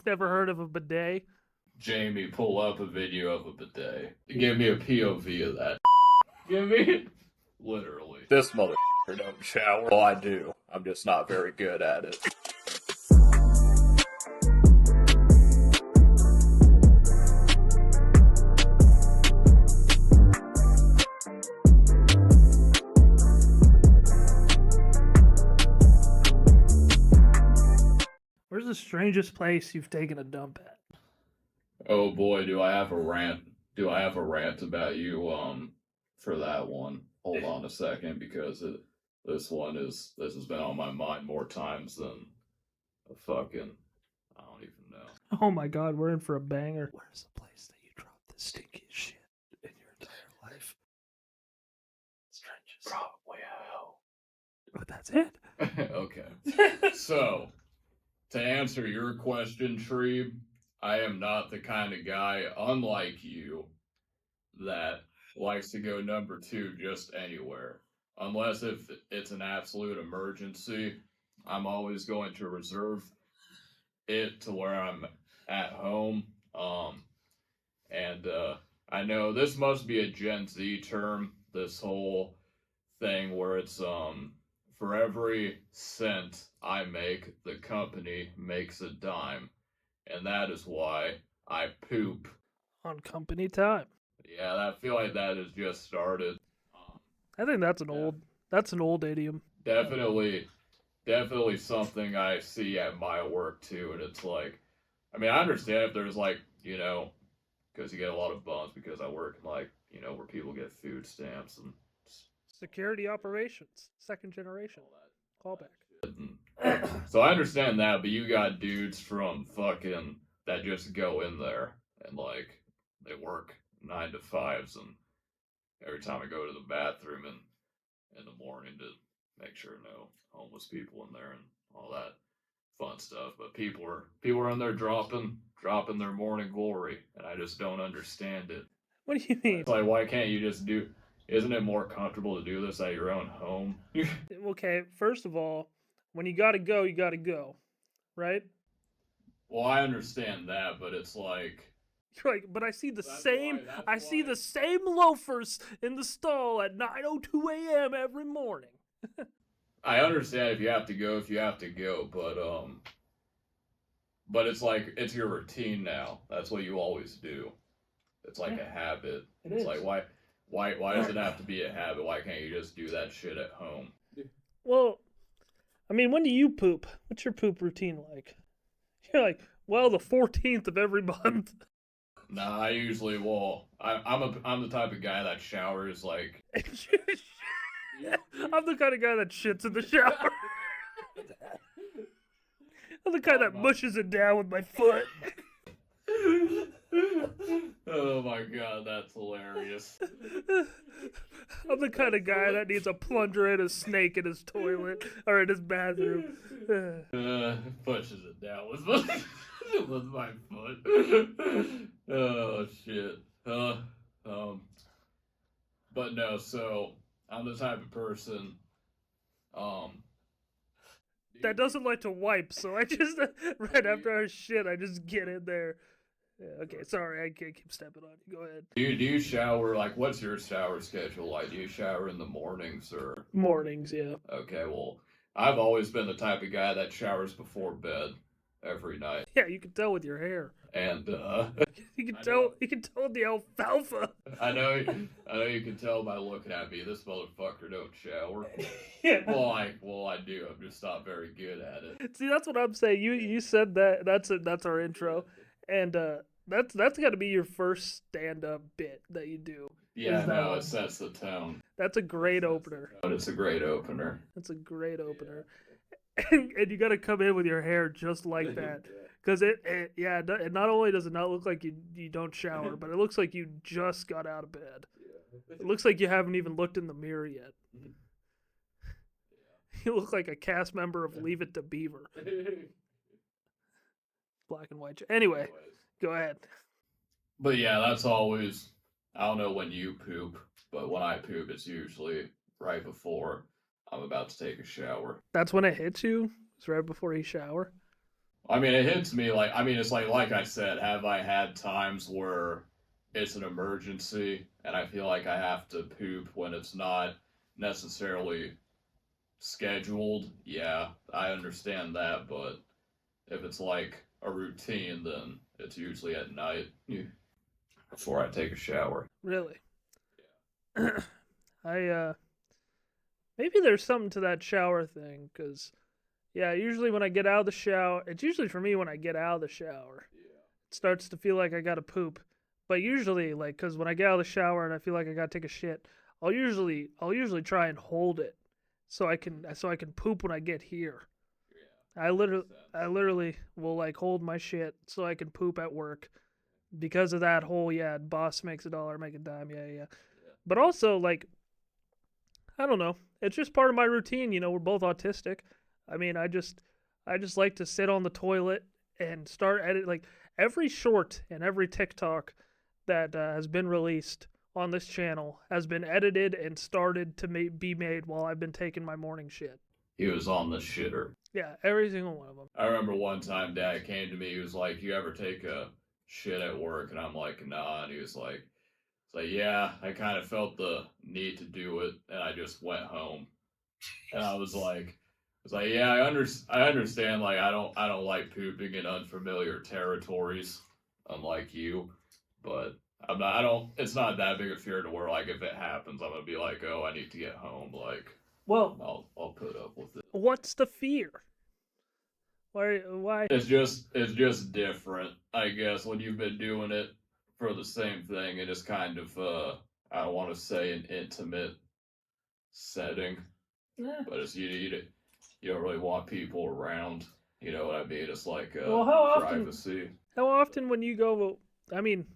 I've never heard of a bidet. Jamie, pull up a video of a bidet. Give me a POV of that. Give me literally. This motherfucker don't shower. Well, I do. I'm just not very good at it. Where's the strangest place you've taken a dump at? Oh boy, do I have a rant. Do I have a rant about you, for that one. Hold on a second, because this has been on my mind more times than a fucking, I don't even know. Oh my god, we're in for a banger. Where's the place that you dropped the stinkiest shit in your entire life? Strangest. Probably hell. But that's it. Okay. So, to answer your question, Treeb, I am not the kind of guy, unlike you, that likes to go number 2 just anywhere. Unless if it's an absolute emergency, I'm always going to reserve it to where I'm at home. I know this must be a Gen Z term, this whole thing where it's for every cent I make, the company makes a dime. And that is why I poop On company time. Yeah, I feel like that has just started. I think that's an old idiom. Definitely something I see at my work too, and it's like, I mean, I understand if there's like, because you get a lot of bumps because I work in like, where people get food stamps and Security operations, second generation. Callback. So I understand that, but you got dudes from fucking that just go in there and like they work 9 to 5s, and every time I go to the bathroom in the morning to make sure no homeless people in there and all that fun stuff, but people are in there dropping their morning glory, and I just don't understand it. What do you mean? It's like, why can't you just do? Isn't it more comfortable to do this at your own home? Okay, first of all, when you gotta go, right? Well, I understand that, but it's like. You're like, but I see the the same loafers in the stall at 9:02 a.m. every morning. I understand if you have to go, but it's like it's your routine now. That's what you always do. It's like a habit. It's like why does it have to be a habit? Why can't you just do that shit at home? Well, I mean, when do you poop? What's your poop routine like? You're like, well, the 14th of every month. Nah, I usually I'm the type of guy that showers like. I'm the kind of guy that shits in the shower. I'm the kind that mushes it down with my foot. Oh my god, that's hilarious. I'm the kind of guy that needs a plunger and a snake in his toilet or in his bathroom. Pushes it down with my foot. Oh shit. But no, so I'm the type of person that doesn't like to wipe, so I just right after I shit, I just get in there. Yeah, okay, sorry, I can't keep stepping on you. Go ahead. Do you shower, like, what's your shower schedule like? Do you shower in the mornings or? Mornings, yeah. Okay, well, I've always been the type of guy that showers before bed every night. Yeah, you can tell with your hair. And you can tell with the alfalfa. I know you can tell by looking at me. This motherfucker don't shower. Yeah. Well, I do. I'm just not very good at it. See, that's what I'm saying. You said that. That's our intro, and that's got to be your first stand-up bit that you do. Yeah, no, it sets the tone. That's a great opener. It's a great opener. That's a great opener. And you got to come in with your hair just like that. Because it not only does it not look like you don't shower, but it looks like you just got out of bed. It looks like you haven't even looked in the mirror yet. You look like a cast member of Leave It to Beaver. Black and white. Anyway, go ahead. But yeah, that's always, I don't know when you poop, but when I poop, it's usually right before I'm about to take a shower. That's when it hits you? It's right before you shower? I mean, it hits me like, I mean, it's like I said, have I had times where it's an emergency and I feel like I have to poop when it's not necessarily scheduled? Yeah, I understand that, but if it's like a routine, then it's usually at night before I take a shower. Really? I maybe there's something to that shower thing, because yeah, usually when I get out of the shower, it's usually for me when I get out of the shower, it starts to feel like I gotta poop. But usually, like, because when I get out of the shower and I feel like I gotta take a shit, I'll usually try and hold it so I can poop when I get here. I literally will like hold my shit so I can poop at work because of that whole, yeah, boss makes a dollar, make a dime, yeah. But also, like, I don't know, it's just part of my routine. We're both autistic. I mean, I just like to sit on the toilet and start edit like every short and every TikTok that has been released on this channel has been edited and started to be made while I've been taking my morning shit. He was on the shitter. Yeah, every single one of them. I remember one time Dad came to me, he was like, "You ever take a shit at work?" And I'm like, "Nah." And he was like, "Yeah, I kind of felt the need to do it, and I just went home." And I was like, "Yeah, I understand. Like, I don't like pooping in unfamiliar territories, unlike you, but I'm not. I don't. It's not that big a fear to where like if it happens, I'm gonna be like, oh, I need to get home. Like, Well, I'll put up with it. what's the fear? Why? It's just different, I guess, when you've been doing it for the same thing. It is kind of I don't want to say an intimate setting, Yeah. but it's you don't really want people around. You know what I mean? It's like Well, how often? privacy. How often when you go? I mean,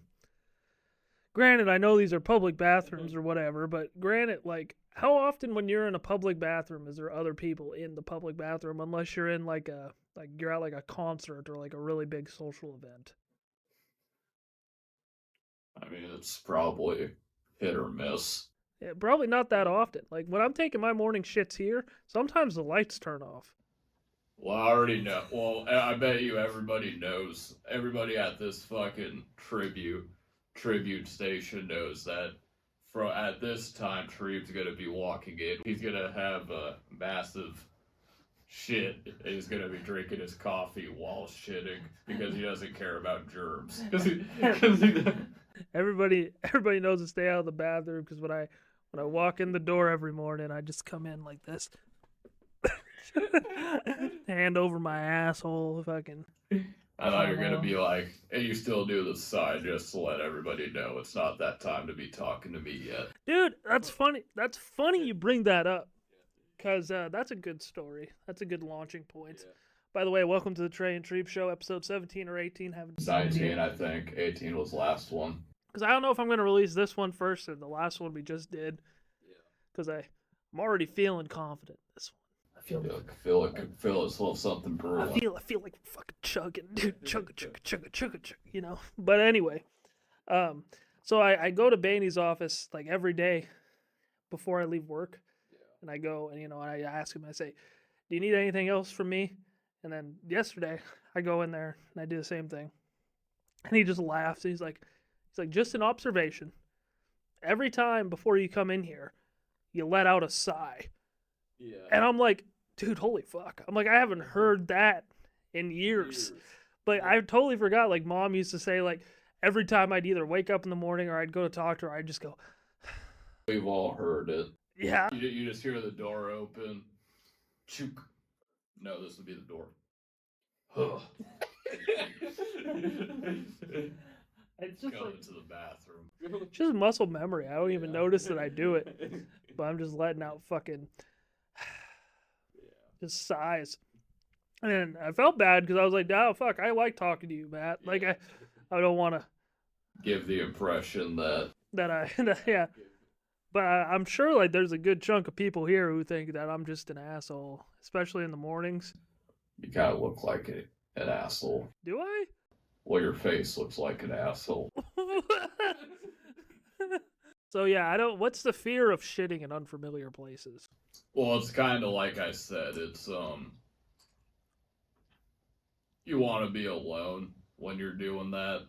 granted, I know these are public bathrooms or whatever, but granted, like, how often when you're in a public bathroom is there other people in the public bathroom unless you're in like you're at like a concert or like a really big social event? I mean, it's probably hit or miss. Yeah, probably not that often. Like when I'm taking my morning shits here, sometimes the lights turn off. Well, I already know. Well, I bet you everybody knows. Everybody at this fucking tribute station knows that. From at this time, Treeb's gonna be walking in. He's gonna have a massive shit. And he's gonna be drinking his coffee while shitting because he doesn't care about germs. Everybody knows to stay out of the bathroom because when I walk in the door every morning, I just come in like this, hand over my asshole, fucking. I thought you're gonna be like, and you still do the sigh just to let everybody know it's not that time to be talking to me yet. Dude, that's funny. That's funny you bring that up, because that's a good story. That's a good launching point. Yeah. By the way, welcome to the Treeb Show, episode 17 or 18. Haven't 19, I think. 18 was the last one. Because I don't know if I'm going to release this one first or the last one we just did. Yeah. Because I'm already feeling confident this one. I feel it's a little something brewing. I feel like fucking chugging, dude. Chugga. But anyway, so I go to Bainey's office like every day before I leave work. Yeah. And I go and, I ask him, I say, do you need anything else from me? And then yesterday I go in there and I do the same thing. And he just laughs. He's like, just an observation. Every time before you come in here, you let out a sigh. Yeah. And I'm like, dude, holy fuck. I'm like, I haven't heard that in years. But I totally forgot. Like, Mom used to say, like, every time I'd either wake up in the morning or I'd go to talk to her, I'd just go. We've all heard it. Yeah. You just hear the door open. Chook. No, this would be the door. It's just Going to the bathroom. just muscle memory. I don't even notice that I do it. But I'm just letting out fucking just sighs. And I felt bad because I was like, oh, fuck, I like talking to you, Matt. Like, I don't want to. Give the impression that. Yeah. But I'm sure, like, there's a good chunk of people here who think that I'm just an asshole, especially in the mornings. You kind of look like an asshole. Do I? Well, your face looks like an asshole. So, yeah, what's the fear of shitting in unfamiliar places? Well, it's kind of like I said. It's, you want to be alone when you're doing that.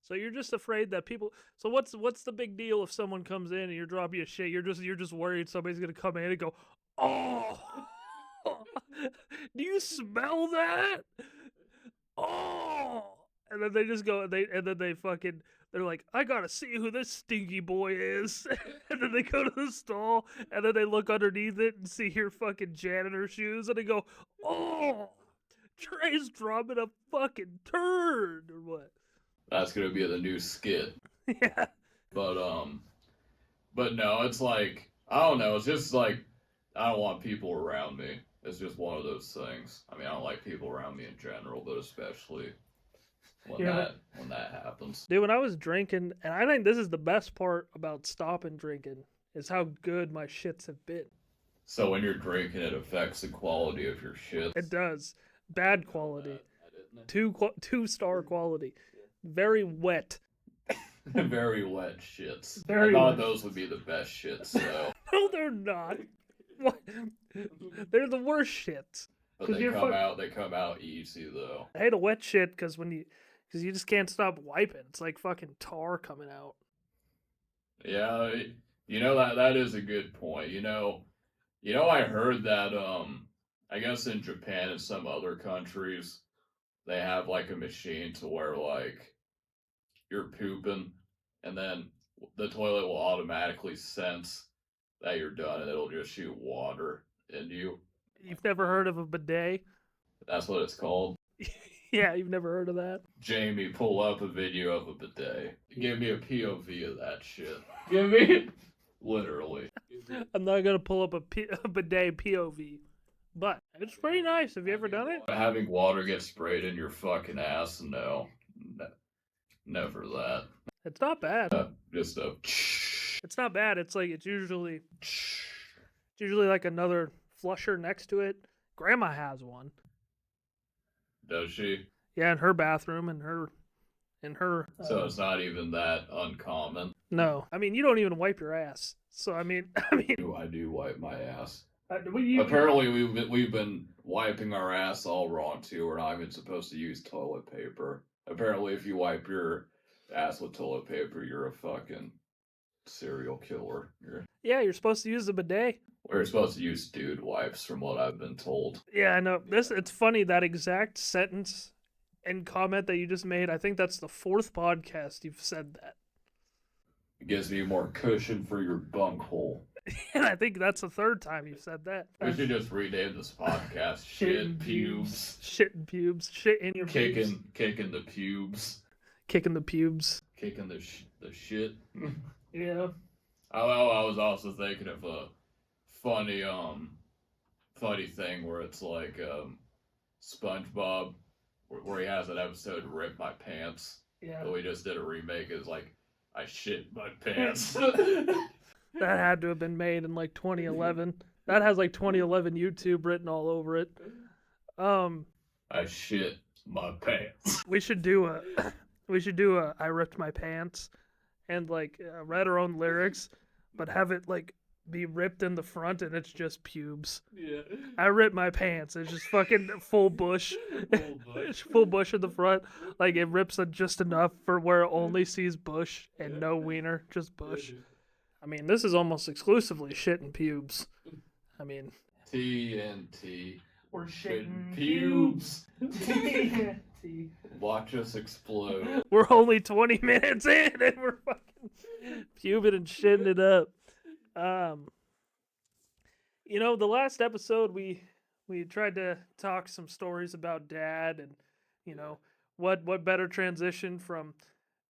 So you're just afraid that people. So what's the big deal if someone comes in and you're dropping a shit? You're just worried somebody's gonna come in and go, oh, do you smell that? Oh, and then they just go and then they fucking they're like, I gotta see who this stinky boy is. And then they go to the stall and then they look underneath it and see your fucking janitor shoes and they go, oh, Trey's dropping a fucking turd or what? That's gonna be the new skit. Yeah. But no, it's like, I don't know, it's just like, I don't want people around me. It's just one of those things. I mean, I don't like people around me in general, but especially when that happens. Dude, when I was drinking, and I think this is the best part about stopping drinking, is how good my shits have been. So when you're drinking, it affects the quality of your shit. It does. Bad quality. 2-star quality. Very wet. Very wet shits. Very I thought wet. those would be the best shits, though. No, they're not. What? They're the worst shits. But 'Cause they you're come out easy, though. I hate a wet shit because you just can't stop wiping. It's like fucking tar coming out. Yeah, that is a good point. I heard that I guess in Japan and some other countries they have like a machine to where like you're pooping and then the toilet will automatically sense that you're done and it'll just shoot water in you. You've never heard of a bidet? That's what it's called. Yeah, you've never heard of that? Jamie, pull up a video of a bidet. Give me a POV of that shit. Give me literally. I'm not gonna pull up a bidet POV, but it's pretty nice. Have you ever done it? Having water get sprayed in your fucking ass, no. Never that. It's not bad. Just a. It's not bad. It's usually like another flusher next to it. Grandma has one. Does she? Yeah, in her bathroom, in her. So it's not even that uncommon. No, I mean you don't even wipe your ass. So I mean. I do wipe my ass. You, Apparently, we've been wiping our ass all wrong too. We're not even supposed to use toilet paper. Apparently, if you wipe your ass with toilet paper, you're a fucking serial killer. you're supposed to use the bidet. We're supposed to use dude wipes, from what I've been told. Yeah, I know. It's funny, that exact sentence and comment that you just made. I think that's the 4th podcast you've said that. It gives me more cushion for your bunk hole. And I think that's the 3rd time you've said that. We should just rename this podcast Shit Pubes. Shit in pubes. Shit in your pubes. Kicking the pubes. Kicking the pubes. Kicking the shit. Yeah. I was also thinking of a funny thing where it's like SpongeBob, where he has an episode Rip My Pants. Yeah. But we just did a remake. It's like, I shit my pants. That had to have been made in like 2011. That has like 2011 YouTube written all over it. I shit my pants. We should do a I ripped my pants and like write our own lyrics, but have it like be ripped in the front and it's just pubes. Yeah. I ripped my pants. It's just fucking full bush. Full bush in the front. Like it rips it just enough for where it only sees bush and no wiener, just bush. I mean, this is almost exclusively shit and pubes. I mean, TNT. we're shitting pubes. Watch us explode. We're only 20 minutes in and we're fucking pubing and shitting it up. The last episode we tried to talk some stories about dad and, what better transition from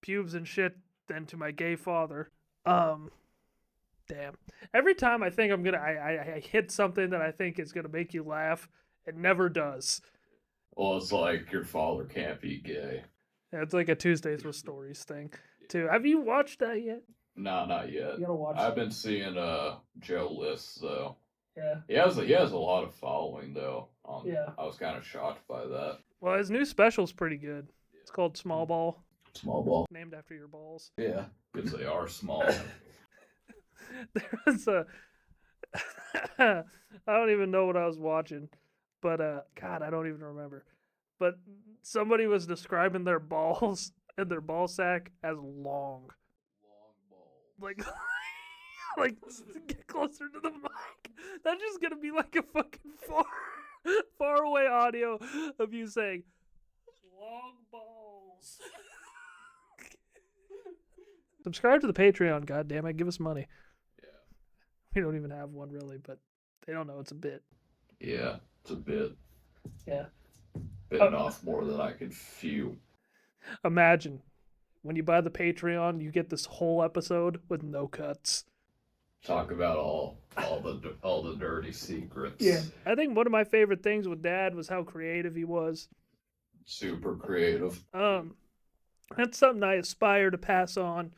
pubes and shit than to my gay father. Damn. Every time I think I hit something that I think is gonna make you laugh, it never does. Well, it's like your father can't be gay. Yeah, it's like a Tuesdays with Stories thing, too. Have you watched that yet? No, not yet. You gotta watch I've been seeing Joe List though. Yeah. He has a lot of following though. Yeah. I was kind of shocked by that. Well, his new special's pretty good. It's called Small Ball, Small ball. named after your balls. Yeah, because they are small. There was a I don't even know what I was watching, but God, I don't even remember. but somebody was describing their balls and their ball sack as long. Long balls. Like, like get closer to the mic. That's just gonna be like a fucking far away audio of you saying long balls. Subscribe to the Patreon, goddammit, give us money. Yeah. We don't even have one really, but they don't know it's a bit. Yeah, it's a bit. Yeah. Bitten off more than I could fume. Imagine when you buy the Patreon, you get this whole episode with no cuts. Talk about all the dirty secrets. Yeah. I think one of my favorite things with Dad was how creative he was. Super creative. That's something I aspire to pass on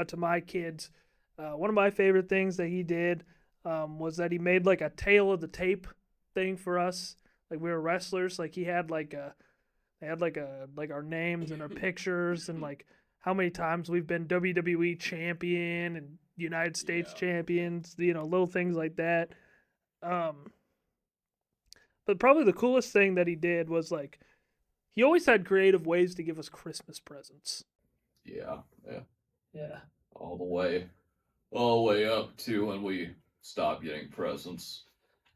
to my kids. One of my favorite things that he did was that he made like a tail of the tape thing for us. Like we were wrestlers. Like he had like our names and our pictures and like how many times we've been WWE champion and United States champions. You know, little things like that. But probably the coolest thing that he did was like he always had creative ways to give us Christmas presents. Yeah. Yeah. All the way up to when we stopped getting presents,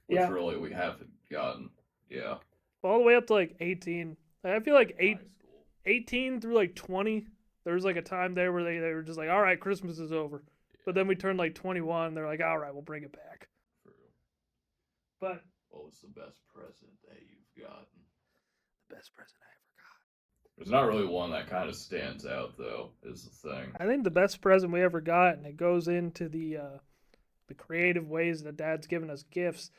which really we haven't gotten. Yeah. All the way up to like 18. I feel like High school. 18 through like 20, there was like a time there where they were just like, all right, Christmas is over. Yeah. But then we turned like 21, they're like, all right, we'll bring it back. True. But What was the best present that you've gotten? the best present I ever got. There's not really one that kind of stands out, though, is the thing. I think the best present we ever got, and it goes into the creative ways that Dad's given us gifts,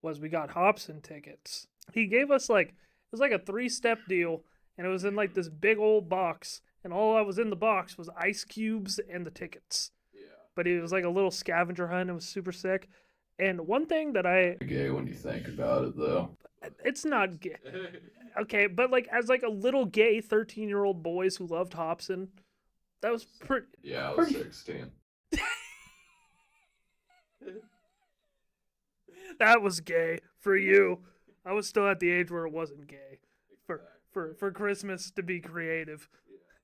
was we got Hobson tickets. He gave us like, it was like a 3-step deal, and it was in like this big old box, and all that was in the box was ice cubes and the tickets. Yeah. But it was like a little scavenger hunt. It was super sick. And one thing that I... Gay when you think about it, though. It's not gay. Okay, but like as like a little gay 13-year-old boys who loved Hobson, that was pretty... Yeah, I was 16. That was gay for you. I was still at the age where it wasn't gay. For Christmas to be creative.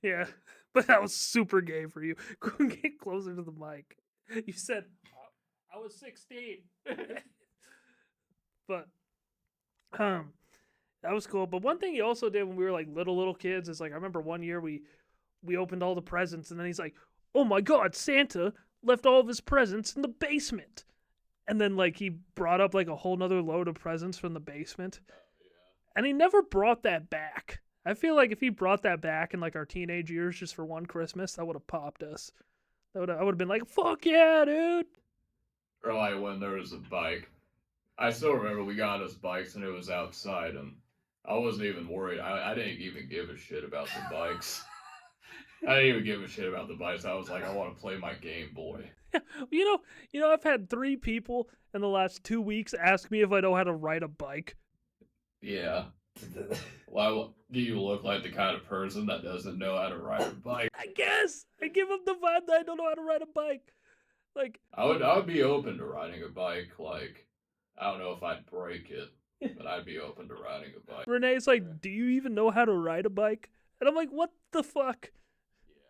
Yeah. But that was super gay for you. Get closer to the mic. You said I was 16. But that was cool. But one thing he also did when we were like little kids is like I remember one year we opened all the presents and then he's like, "Oh my god, Santa left all of his presents in the basement." And then like he brought up like a whole nother load of presents from the basement. And he never brought that back. I feel like if he brought that back in like our teenage years just for one Christmas, that would have popped us. I would have been like, "Fuck yeah, dude." Or like when there was a bike. I still remember we got us bikes and it was outside and I wasn't even worried. I didn't even give a shit about the bikes. I didn't even give a shit about the bikes. I was like, I want to play my Game Boy. You know, I've had 3 people in the last 2 weeks ask me if I know how to ride a bike. Yeah. Why do you look like the kind of person that doesn't know how to ride a bike? I guess I give him the vibe that I don't know how to ride a bike. Like I would be open to riding a bike. Like I don't know if I'd break it, but I'd be open to riding a bike. Renee's like, "Do you even know how to ride a bike?" And I'm like, "What the fuck?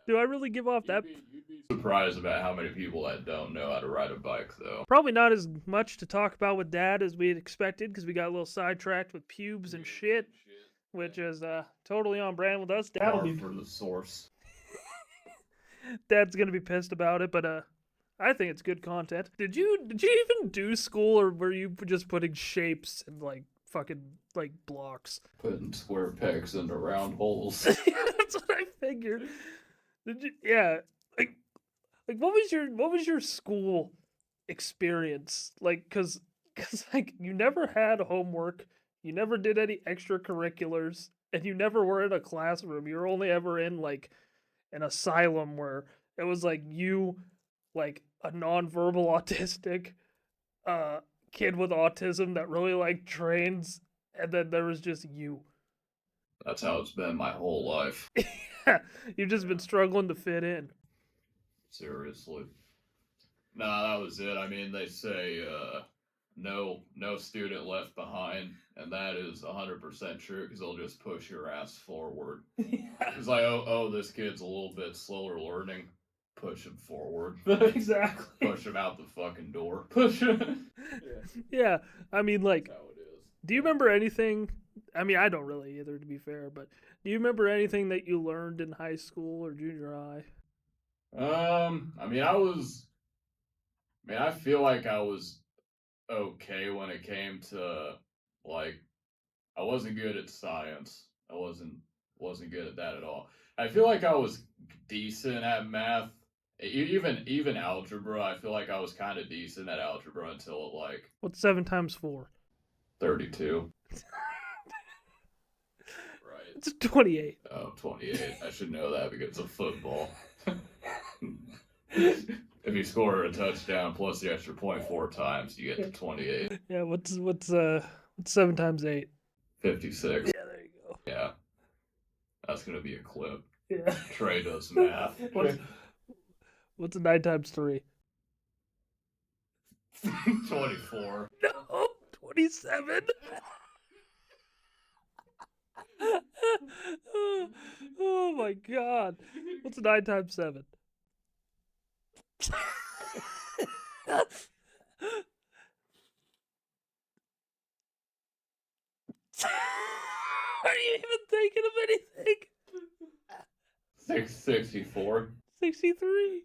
Do I really give off that?" You'd be surprised about how many people that don't know how to ride a bike, though. Probably not as much to talk about with Dad as we had expected because we got a little sidetracked with pubes and shit, which is totally on brand with us. Dad'll be for the source. Dad's gonna be pissed about it, but I think it's good content. Did you even do school, or were you just putting shapes and like fucking like blocks? Putting square pegs into round holes. That's what I figured. Did you? Yeah. Like what was your school experience like? Cause like you never had homework, you never did any extracurriculars, and you never were in a classroom. You were only ever in like an asylum where it was like you, like a nonverbal autistic kid with autism that really like trains, and then there was just you. That's how it's been my whole life. Yeah, you've just been struggling to fit in. Seriously. Nah, that was it. I mean, they say no student left behind, and that is 100% true because they'll just push your ass forward. It's like, oh, this kid's a little bit slower learning. Push him forward. Exactly. Push him out the fucking door. Push him. Yeah, I mean, like, That's how it is. do you remember anything? I mean, I don't really either, to be fair, but do you remember anything that you learned in high school or junior high? I feel like I was okay when it came to, like, I wasn't good at science. I wasn't good at that at all. I feel like I was decent at math. Even algebra, I feel like I was kind of decent at algebra until like What's 7 times 4? 32. Right. It's 28. Oh, 28. I should know that because of football. If you score a touchdown plus the extra point 4 times, you get to 28. Yeah, what's 7 times 8? 56. Yeah, there you go. Yeah. That's gonna be a clip. Yeah. Trey does math. What's 9 times 3? 24. No, 27. Oh my god. What's 9 times 7? Are you even thinking of anything? 664. 63.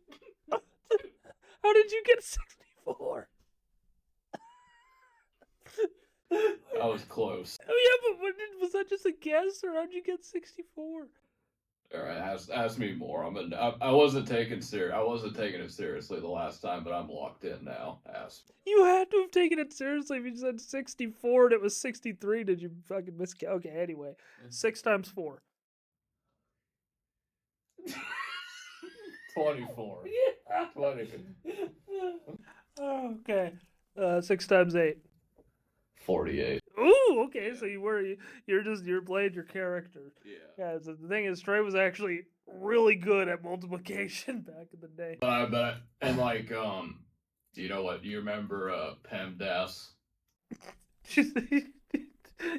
How did you get 64? I was close. Oh yeah, but was that just a guess, or how'd you get 64? All right, ask me more. I wasn't taking it seriously the last time, but I'm locked in now. Ask. You had to have taken it seriously if you said 64 and it was 63. Did you fucking miscount? Okay, anyway. 6 times 4. 24. Yeah. 20. Oh, okay. 6 times 8. 48. Ooh, okay. So you're playing your character. Yeah. Yeah. So the thing is, Trey was actually really good at multiplication back in the day. But I bet, and like, do you know what? Do you remember PM PST?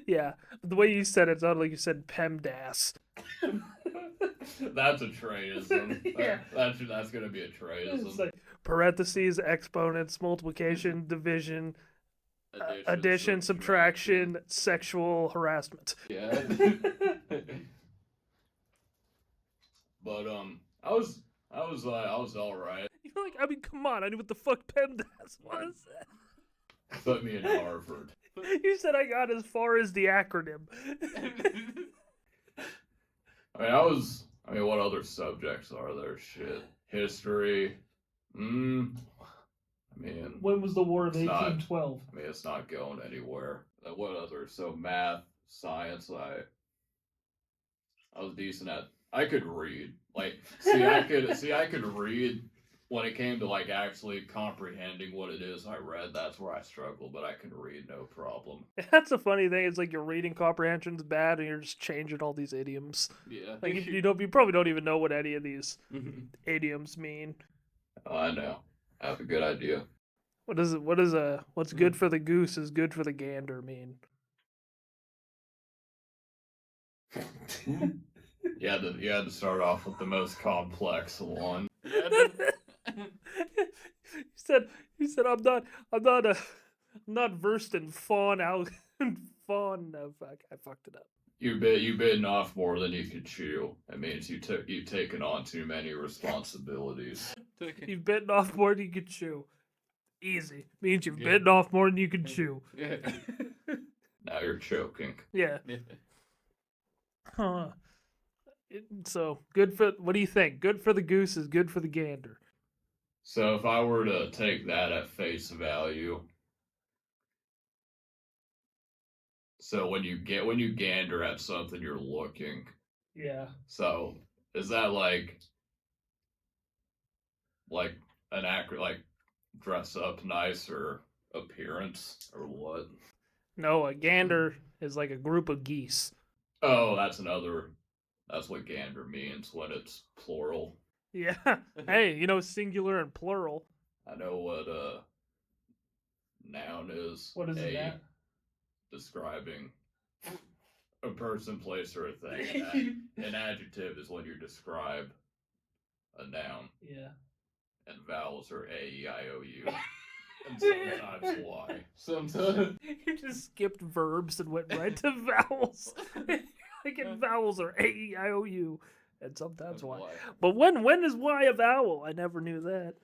Yeah. But the way you said it sounded like you said PEMDAS. That's a Treyism. Yeah. That's gonna be a Treyism. It's like parentheses, exponents, multiplication, division, addition, subtraction, sexual harassment. Yeah. But I was all right. You're like, I mean, come on, I knew what the fuck PEMDAS was. Put me in Harvard. You said I got as far as the acronym. I mean, what other subjects are there? Shit, history. I mean, When was the War of It's not- 1812? I mean, it's not going anywhere. What other? So math, science. I was decent at. I could read. Like, I could read. When it came to like actually comprehending what it is I read, that's where I struggled. But I can read no problem. That's a funny thing. It's like your reading comprehension's bad, and you're just changing all these idioms. Yeah. Like you probably don't even know what any of these idioms mean. Oh, I know. I have a good idea. What's good for the goose is good for the gander mean? You had to start off with the most complex one. You said I'm not versed in fawn out fawn. No, fuck, I fucked it up. You bitten off more than you could chew. It means you've taken on too many responsibilities. You've bitten off more than you could chew. Easy means you've bitten off more than you can chew. Yeah. Now you're choking. Yeah. Huh. So good for. What do you think? Good for the goose is good for the gander. So if I were to take that at face value, so when you gander at something, you're looking. Yeah. So is that like an dress up nice or appearance or what? No, a gander is like a group of geese. Oh, that's what gander means when it's plural. Yeah. Hey, singular and plural. I know what noun is. What is a noun? Describing a person, place, or a thing. An adjective is when you describe a noun. Yeah. And vowels are A, E, I, O, U. And sometimes Y. Sometimes. You just skipped verbs and went right to vowels. Like, vowels are A, E, I, O, U. And sometimes Y. But when is Y a vowel? I never knew that.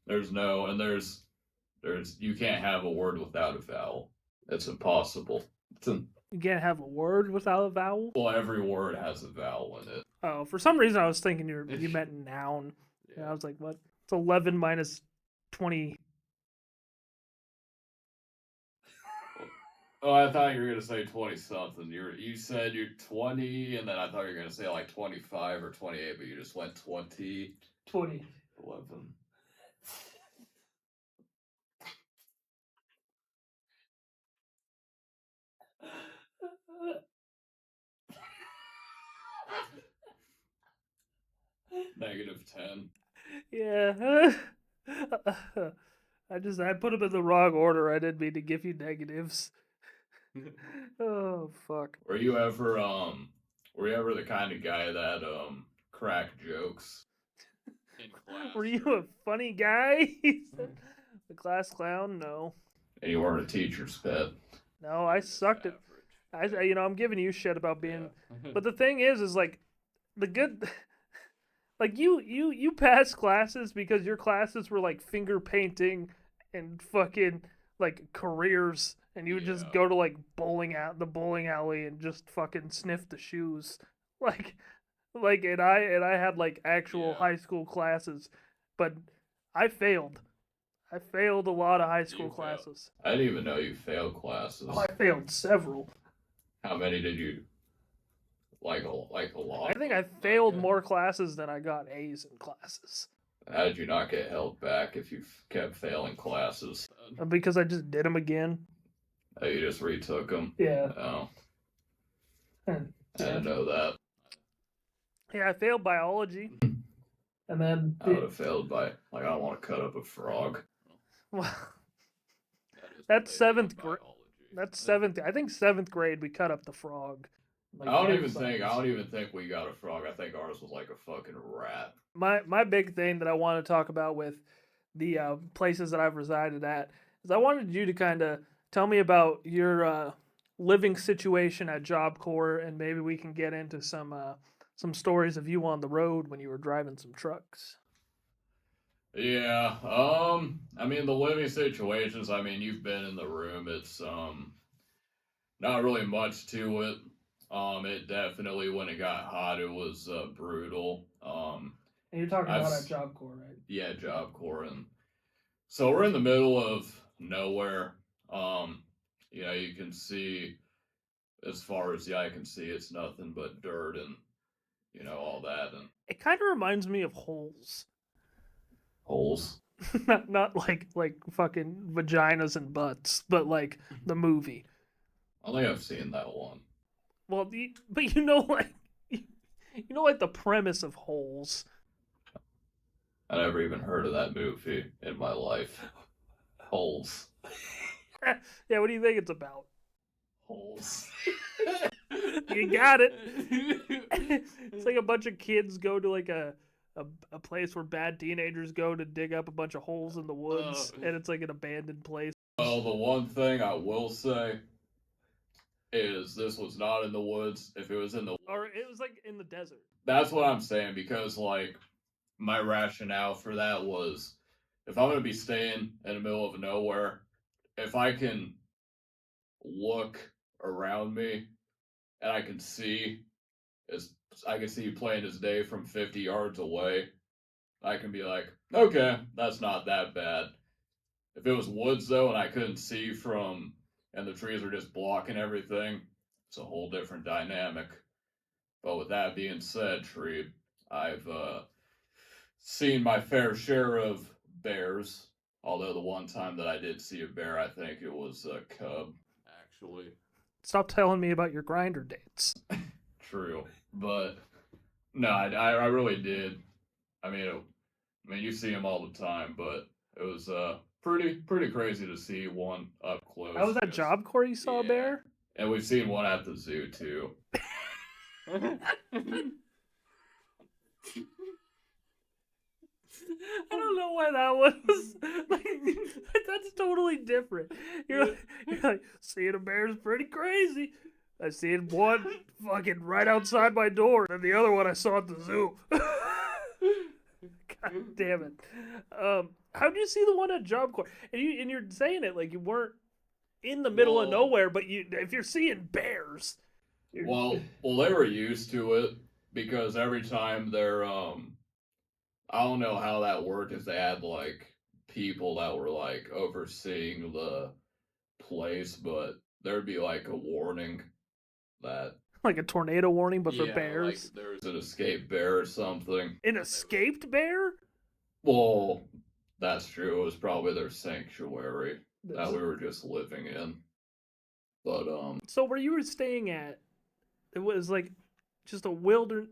There's you can't have a word without a vowel. It's impossible. You can't have a word without a vowel? Well, every word has a vowel in it. Oh, for some reason I was thinking you meant noun. Yeah. And I was like, what? It's 11 minus 20. Oh, I thought you were gonna say 20-something. You said you're 20, and then I thought you were gonna say like 25 or 28, but you just went 20. 20. 11. -10. Yeah. I put them in the wrong order. I didn't mean to give you negatives. Oh, fuck. Were you ever the kind of guy that cracked jokes in class? Were you a funny guy? He said. The class clown? No. And you weren't a teacher's pet? No, I sucked at. I'm giving you shit about being. Yeah. But the thing is like, the good. Like you passed classes because your classes were like finger painting and fucking like careers, and you would just go to like the bowling alley and just fucking sniff the shoes, and I had like actual high school classes, but I failed. I failed a lot of high school classes. I didn't even know you failed classes. Oh, I failed several. How many did you? Like a lot. I think I failed more classes than I got A's in classes. How did you not get held back if you kept failing classes? Because I just did them again. Oh, you just retook them? Yeah. Oh. I didn't know that. Yeah, I failed biology. And then I would have failed by, I don't want to cut up a frog. Well, that's 7th grade. That's 7th. I think 7th grade we cut up the frog. Like, I don't even think we got a frog. I think ours was like a fucking rat. My big thing that I want to talk about with the places that I've resided at is I wanted you to kind of tell me about your living situation at Job Corp, and maybe we can get into some stories of you on the road when you were driving some trucks. Yeah, I mean, the living situations, I mean, you've been in the room. It's not really much to it. It definitely, when it got hot, it was brutal. And you're talking about at Job Corp, right? Yeah, Job Corp. And so we're in the middle of nowhere. You can see, as far as the eye can see, it's nothing but dirt and, all that. And it kind of reminds me of Holes. Holes? not like fucking vaginas and butts, but like the movie. I think I've seen that one. Well, but like the premise of Holes. I never even heard of that movie in my life. Holes. Yeah, what do you think it's about? Holes. You got it. It's like a bunch of kids go to like a place where bad teenagers go to dig up a bunch of holes in the woods, and it's like an abandoned place. Well, the one thing I will say is this was not in the woods. If it was in the or it was like in the desert. That's what I'm saying, because like my rationale for that was, if I'm gonna be staying in the middle of nowhere, if I can look around me and I can see you playing his day from 50 yards away, I can be like, okay, that's not that bad. If it was woods though and I couldn't see and the trees are just blocking everything, it's a whole different dynamic. But with that being said, Treeb, I've seen my fair share of bears. Although the one time that I did see a bear, I think it was a cub, actually. Stop telling me about your grinder dates. True, but no, I really did. I mean, you see them all the time, but it was pretty crazy to see one up close. How was that Job Corp you saw a Yeah. bear? And we've seen one at the zoo too. I don't know why that was like that's totally different. You're like seeing a bear is pretty crazy. I seen one fucking right outside my door, and the other one I saw at the zoo. God damn it! How'd you see the one at Job Corp? And you're saying it like you weren't in the middle of nowhere, but if you're seeing bears, well, they were used to it because every time they're I don't know how that worked if they had like people that were like overseeing the place, but there'd be like a warning that like a tornado warning, but for bears. Like there was an escaped bear or something. An escaped bear? Well, that's true. It was probably their sanctuary that we were just living in. But So where you were staying at, it was like just a wilderness.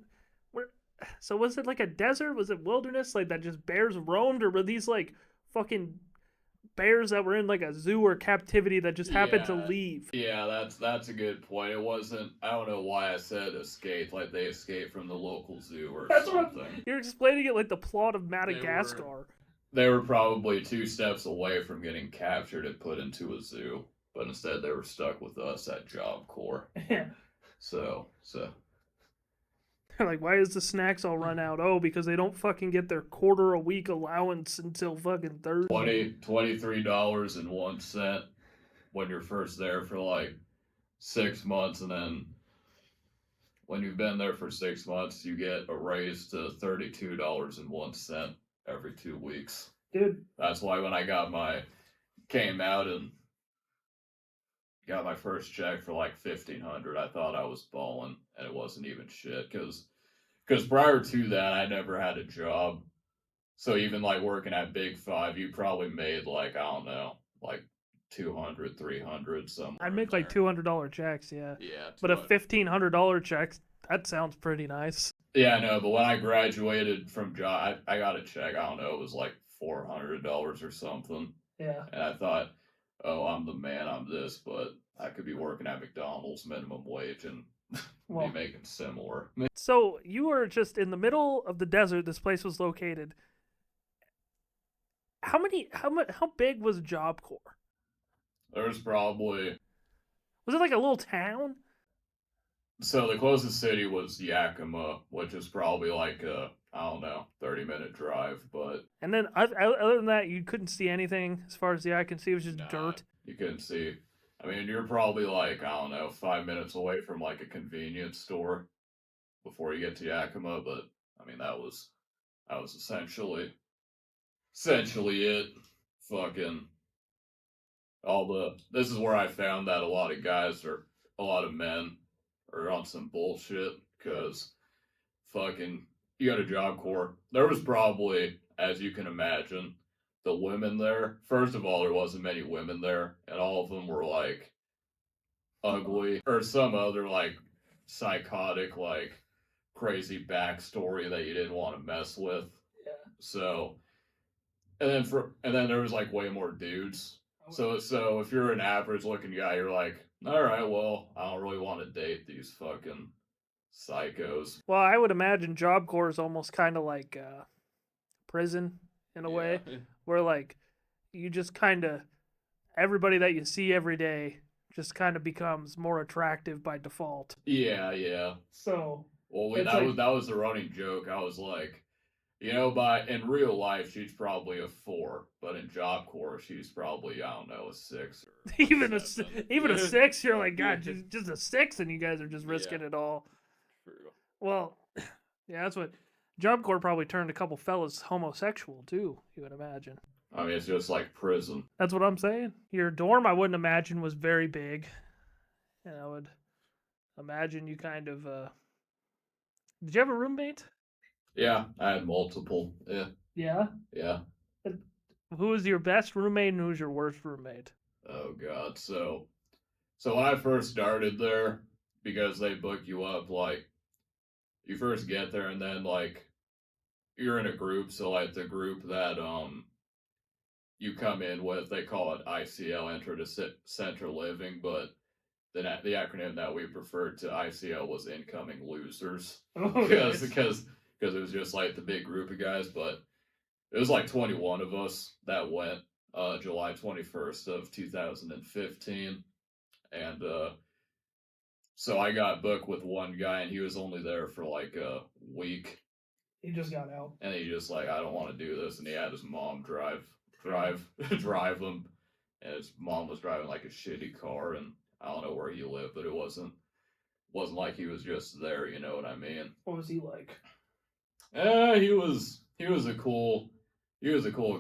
So was it like a desert? Was it wilderness like that? Just bears roamed, or were these like fucking bears that were in like a zoo or captivity that just happened to leave? Yeah, that's a good point. It wasn't. I don't know why I said escape. Like they escaped from the local zoo or something. You're explaining it like the plot of Madagascar. They were probably 2 steps away from getting captured and put into a zoo, but instead they were stuck with us at Job Corp. Yeah. So. Like, why is the snacks all run out? Oh, because they don't fucking get their quarter a week allowance until fucking Thursday. $23.01 when you're first there for like 6 months, and then when you've been there for 6 months, you get a raise to $32.01 every 2 weeks. Dude. That's why when I came out and got my first check for like $1,500, I thought I was balling, and it wasn't even shit. Because prior to that, I never had a job. So even like working at Big Five, you probably made like, I don't know, like 200, 300, something. I'd make like $200 checks, yeah. Yeah. But a $1,500 check, that sounds pretty nice. Yeah, I know. But when I graduated from job, I got a check. I don't know, it was like $400 or something. Yeah. And I thought, oh, I'm the man, I'm this, but I could be working at McDonald's minimum wage and be making similar. So you were just in the middle of the desert. This place was located. How big was Job Corp? There's probably. Was it like a little town? So the closest city was Yakima, which is probably like a, I don't know, 30-minute drive, but. And then other than that, you couldn't see anything as far as the eye can see. It was just dirt. You couldn't see. I mean, you're probably like, I don't know, 5 minutes away from like a convenience store before you get to Yakima, but I mean that was essentially it. Fucking this is where I found that a lot of men are on some bullshit, because fucking you got a Job Corp. There was probably, as you can imagine, the women there. First of all, there wasn't many women there, and all of them were like ugly or some other like psychotic, like crazy backstory that you didn't want to mess with. Yeah. So, and then there was like way more dudes. So if you're an average looking guy, you're like, all right, well, I don't really want to date these fucking psychos. Well, I would imagine Job Corps is almost kind of like prison in a way, where like you just kind of, everybody that you see every day just kind of becomes more attractive by default. Yeah. So. Well, that was the running joke. I was like, you know, in real life, she's probably a 4, but in Job Corps, she's probably, I don't know, a 6. Or even a 6, you're like, God, just a 6, and you guys are just risking it all. True. Well, yeah, that's what Job Corps probably turned a couple fellas homosexual too. You would imagine. I mean, it's just like prison. That's what I'm saying. Your dorm, I wouldn't imagine, was very big, and I would imagine you kind of. Did you have a roommate? Yeah, I had multiple. Yeah. Who was your best roommate and who was your worst roommate? Oh God, so when I first started there, because they book you up, like you first get there and then like you're in a group, so like the group that you come in with, they call it ICL, Intro to Center Living, but the acronym that we preferred to ICL was Incoming Losers. Because it was just like the big group of guys, but it was like 21 of us that went July 21st of 2015. And so I got booked with one guy, and he was only there for like a week. He just got out. And he just like, I don't want to do this. And he had his mom drive him. And his mom was driving like a shitty car, and I don't know where he lived, but it wasn't like he was just there, you know what I mean? What was he like? He was a cool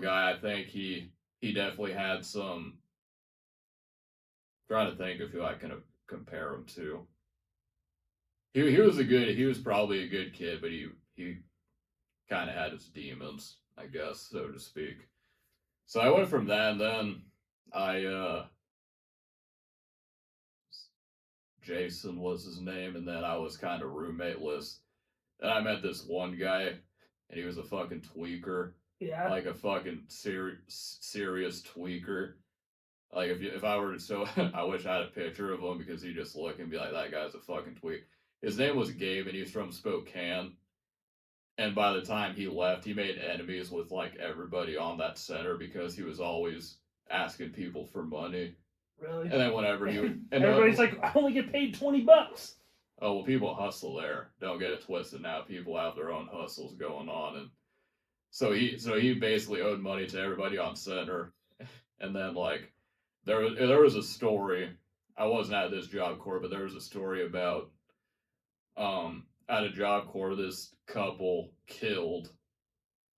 guy. I think he definitely had some. Trying to think of who I can compare him to. He was probably a good kid, but he kind of had his demons, I guess, so to speak. So I went from that, and then Jason was his name, and then I was kind of roommateless. And I met this one guy, and he was a fucking tweaker. Yeah. Like a fucking serious tweaker. Like if I were to show, I wish I had a picture of him, because he just look and be like, that guy's a fucking tweak. His name was Gabe, and he's from Spokane. And by the time he left, he made enemies with like everybody on that center, because he was always asking people for money. Really? And then whenever he would, and everybody's like, I only get paid $20. Oh well, people hustle there. Don't get it twisted. Now people have their own hustles going on, and so he basically owed money to everybody on center. And then like there was a story. I wasn't at this Job Corp, but there was a story about at a Job Corp, this couple killed.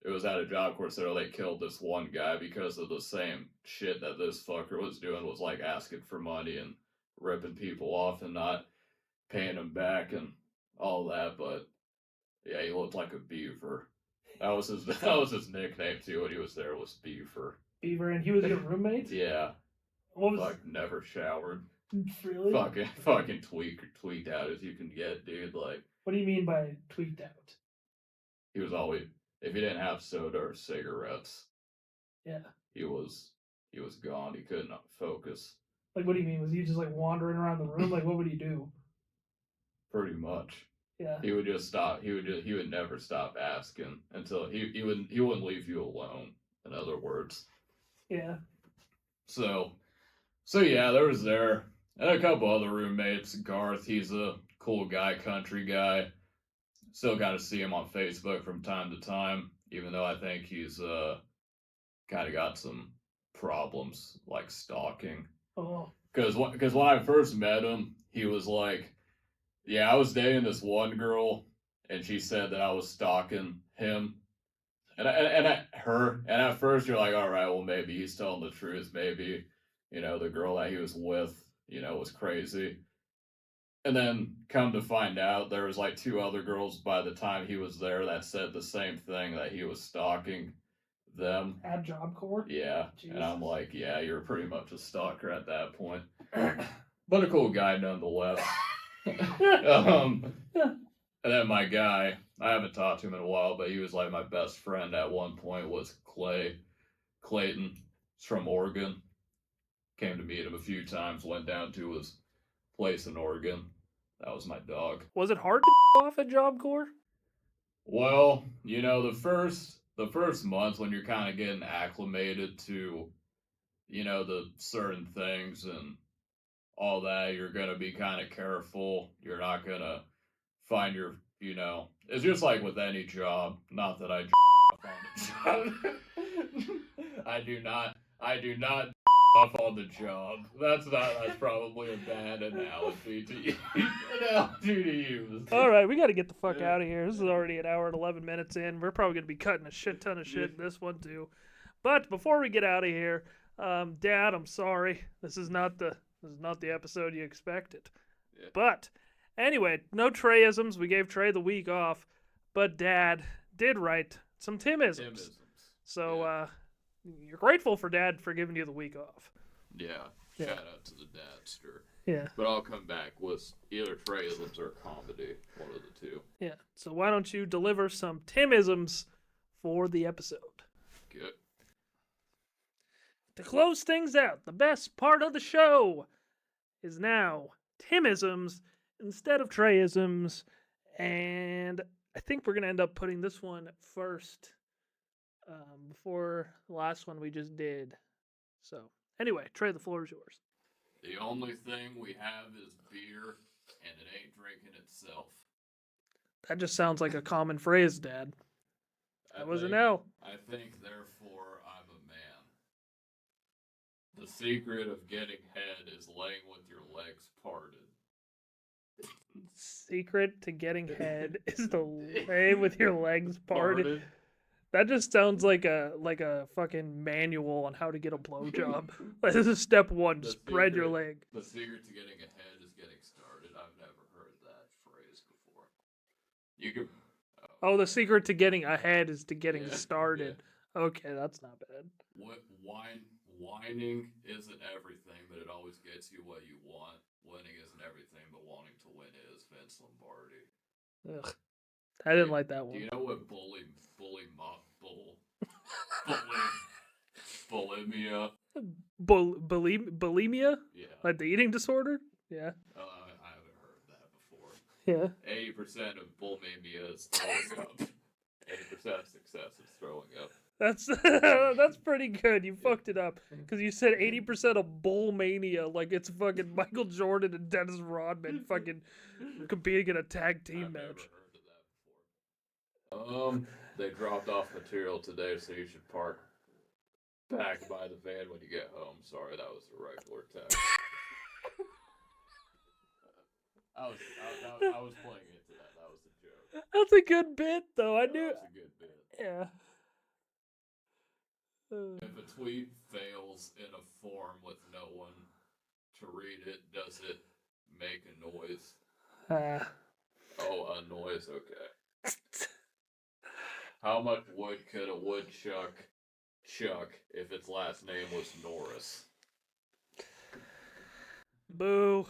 It was at a Job Corp, so they killed this one guy because of the same shit that this fucker was doing, was like asking for money and ripping people off and not paying them back and all that. But yeah, he looked like a beaver. That was his nickname too when he was there, was Beaver. Beaver, and he was your roommate? Yeah. What was... Like, never showered. Really? Fucking tweaked out as you can get, dude. Like, what do you mean by tweaked out? He was always, if he didn't have soda or cigarettes, yeah, he was gone. He couldn't focus. Like, what do you mean? Was he just like wandering around the room? Like, what would he do? Pretty much. Yeah. He would just stop. He would never stop asking until he wouldn't leave you alone. In other words. Yeah. So yeah, there was there. And a couple other roommates. Garth, he's a cool guy, country guy. Still got to see him on Facebook from time to time, even though I think he's kind of got some problems, like stalking. Oh. Because when I first met him, he was like, yeah, I was dating this one girl, and she said that I was stalking him. And at first you're like, all right, well, maybe he's telling the truth. Maybe, the girl that he was with, was crazy. And then come to find out, there was like 2 other girls by the time he was there that said the same thing, that he was stalking them. At Job Corp? Yeah. Jesus. And I'm like, yeah, you're pretty much a stalker at that point. But a cool guy nonetheless. And then my guy, I haven't talked to him in a while, but he was like my best friend at one point, was Clayton. He's from Oregon. Came to meet him a few times, went down to his place in Oregon. That was my dog. Was it hard to off at Job Corp? Well, the first month when you're kind of getting acclimated to, the certain things and all that, you're going to be kind of careful. You're not going to find your, it's just like with any job. Not that I on the job. I do not off on the job. That's probably a bad analogy to use. All right, we got to get the fuck out of here. This is already an hour and 11 minutes in. We're probably going to be cutting a shit ton of shit in this one too. But before we get out of here, Dad, I'm sorry. This is not the episode you expected. Yeah. But anyway, no Treyisms. We gave Trey the week off, but Dad did write some Timisms. So you're grateful for Dad for giving you the week off. Yeah. Shout out to the Dadster. Yeah. But I'll come back with either Treyisms or comedy, one of the two. Yeah. So why don't you deliver some Timisms for the episode? Good. to close things out, the best part of the show is now Timisms instead of Treyisms. And I think we're going to end up putting this one first before the last one we just did. So, anyway, Trey, the floor is yours. The only thing we have is beer, and it ain't drinking itself. That just sounds like a common phrase, Dad. That was an L. I think, therefore, I'm a man. The secret of getting head is laying with your legs parted. Secret to getting head is to lay with your legs parted. That just sounds like a fucking manual on how to get a blowjob. Like, this is step one: spread your leg. The secret to getting a head is getting started. I've never heard that phrase before. You can. Oh, the secret to getting ahead is to getting started. Yeah. Okay, that's not bad. Whining isn't everything, but it always gets you what you want. Winning isn't everything, but wanting to win is. Vince Lombardi. Ugh, I didn't like that one. Do you know what bulimia? Bulimia? Yeah. Like the eating disorder? Yeah. I haven't heard that before. Yeah. 80% of bulimia is throwing up. 80% of success is throwing up. That's pretty good. You fucked it up because you said 80% of bullmania, like it's fucking Michael Jordan and Dennis Rodman fucking competing in a tag team match. Never heard of that before. They dropped off material today, so you should park back by the van when you get home. Sorry, that was a regular text. I was playing into that. That was a joke. That's a good bit, though. I knew. That's a good bit. Yeah. If a tweet fails in a form with no one to read it, does it make a noise? Oh, a noise, okay. How much wood could a woodchuck chuck if its last name was Norris? Boo.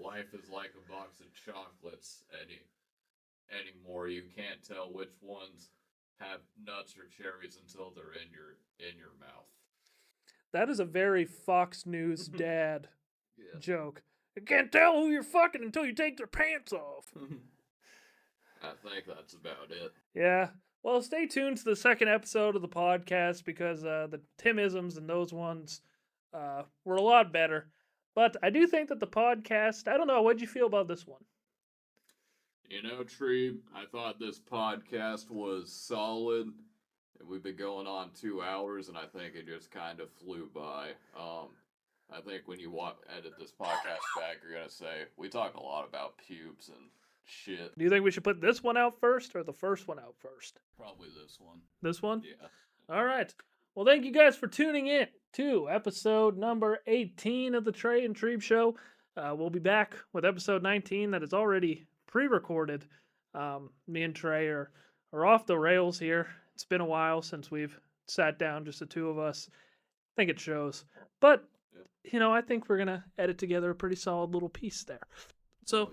Life is like a box of chocolates anymore. You can't tell which ones have nuts or cherries until they're in your mouth. That is a very Fox News dad joke. You can't tell who you're fucking until you take their pants off. I think that's about it. Yeah. Well, stay tuned to the second episode of the podcast because the Timisms and those ones were a lot better. But I do think that the podcast, I don't know, what'd you feel about this one? You know, Treeb, I thought this podcast was solid. We've been going on 2 hours, and I think it just kind of flew by. I think when you edit this podcast back, you're going to say, we talk a lot about pubes and shit. Do you think we should put this one out first or the first one out first? Probably this one. This one? Yeah. All right. Well, thank you guys for tuning in to episode number 18 of the Trey and Treeb Show. We'll be back with episode 19 that is already pre-recorded. Me and Trey are off the rails here. It's been a while since we've sat down, just the two of us. I think it shows. But, you know, I think we're going to edit together a pretty solid little piece there. So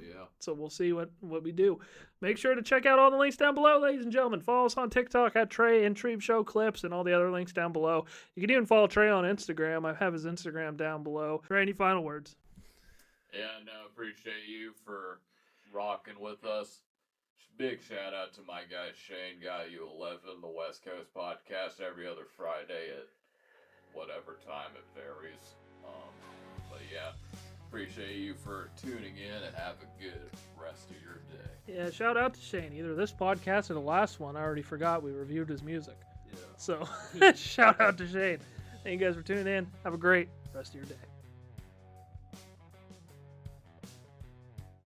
we'll see what we do. Make sure to check out all the links down below, ladies and gentlemen. Follow us on TikTok at Trey and Treeb Show Clips and all the other links down below. You can even follow Trey on Instagram. I have his Instagram down below. Trey, any final words? Yeah, no, appreciate you for rocking with us. Big shout out to my guy Shane, Got You 11, the West Coast podcast every other Friday at whatever time it varies. But yeah, appreciate you for tuning in and have a good rest of your day. Yeah, shout out to Shane. Either this podcast or the last one. I already forgot we reviewed his music. Yeah. So shout out to Shane. Thank you guys for tuning in. Have a great rest of your day.